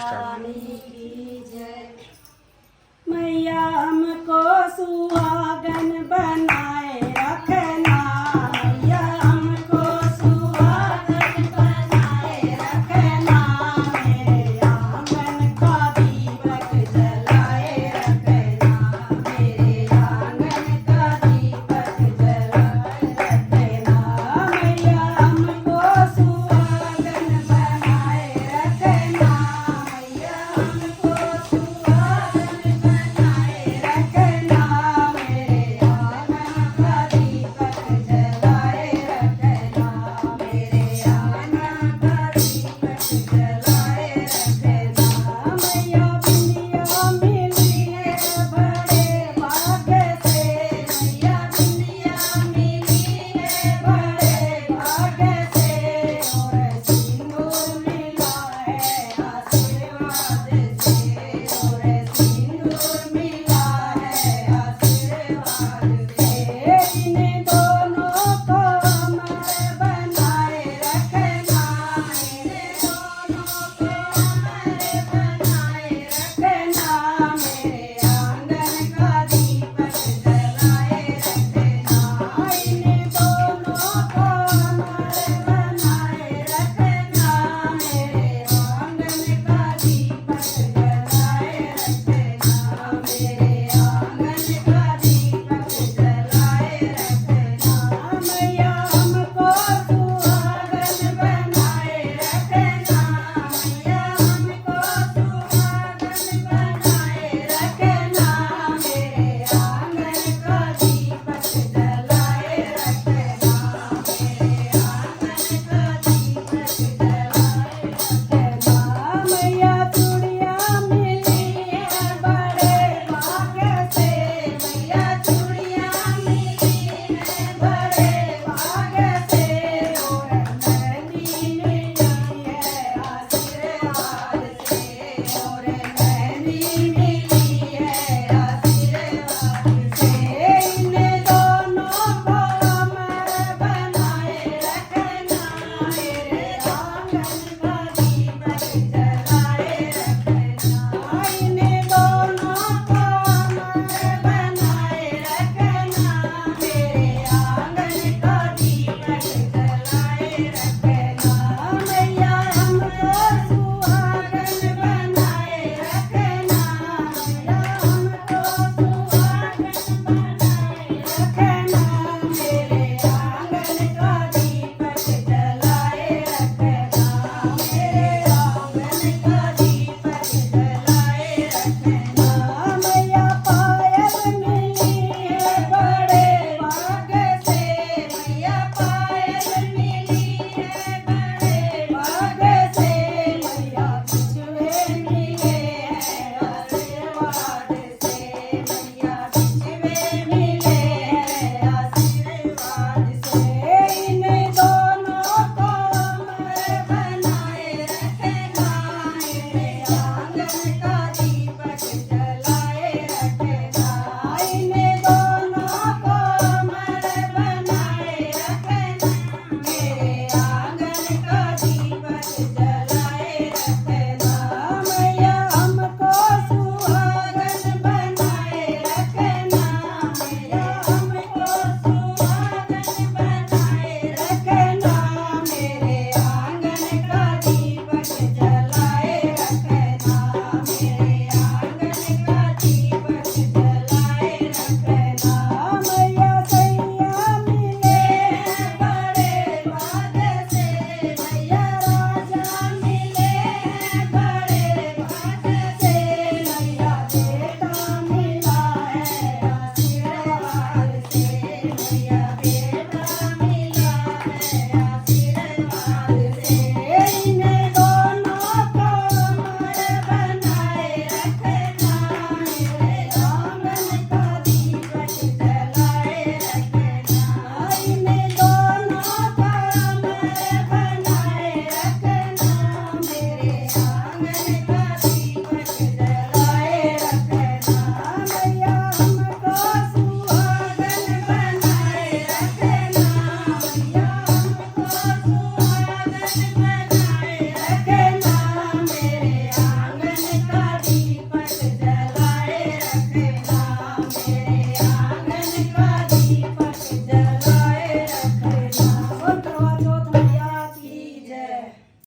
Start. मैया हमको सुहागन बनाए रखना, मैया हमको सुहागन बनाए रखना, मेरे आंगन का दीपक जलाए रखना, मेरे आंगन का दीपक जलाए रखना, मैया हमको सुहागन बनाए रखना, मैया हमको सुहागन बनाए रखना, मेरे आंगन का दीपक जलाए रखना, मेरे आंगन का दीपक जलाए रखना, मैया बिंदिया मिली है बड़े भाग्य से, मैया बिंदिया मिली है बड़े भाग्य से, और सिंदूर मिला है आशीर्वाद से, और सिंदूर मिला है आशीर्वाद से, इन्हें दोनों को अमर बनाए रखना, इन्हें दोनों को अमर बनाए रखना, मेरे आंगन का दीपक जलाए रखना, इन्हें दोनों को अमर बनाए रखना, मेरे आंगन का दीपक जलाए रखना, मेरे आंगन का दीपक जलाए रखना, मैया हमको सुहागन बनाए रखना, मैया हमको सुहागन बनाए रखना, मेरे आंगन का दीपक जलाए रखना, मेरे आंगन का दीपक जलाए रखना, मैया चूड़िया मिली है बड़े भाग्य से, मैया चूड़िया मिली है बड़े भाग्य से, और मेहंदी मिली है आशीर्वाद से, और मेहंदी मिली है आशीर्वाद से, इन्हें दोनों को अमर बनाए रखना, मेरे आंगन का दीपक जलाए रखना, इन्हें दोनों को अमर बनाए रखना, मेरे आंगन का दीपक जलाए रखना, मैया हमको सुहागन बनाए रखना, मैया हमको सुहागन बनाए रखना, मेरे आंगन का दीपक जलाए रखना, मेरे आंगन का दीपक जलाए रखना, मैया पायल मिली है बड़े भाग्य से, मैया पायल मिली है बड़े भाग्य से, मैया बिछुए मिले हैं आशीर्वाद से, मैया बिछुए मिले हैं आशीर्वाद से, इन्हें दोनों को अमर बनाए रखना, मेरे आंगन का दीपक जलाए रखना, इन्हें दोनों को अमर बनाए रखना, मेरे आंगन का दीपक जलाए रखना, मैया हमको सुहागन बनाए रखना, मैया हमको सुहागन बनाए रखना, मेरे आंगन का दीपक जलाए रखना, मेरे आंगन का दीपक जलाए रखना, मैया सैया मिले हैं बड़े भाग्य से, मैया राजा मिले हैं बड़े भाग्य से, मैया बेटा मिला है आशीर्वाद से, मैया बेटा मिला है आशीर्वाद से, इन्हें दोनों को अमर बनाए रखना, मेरे आंगन का दीपक जलाए रखना, इन्हें दोनों को अमर बनाए रखना, मेरे आंगन का दीपक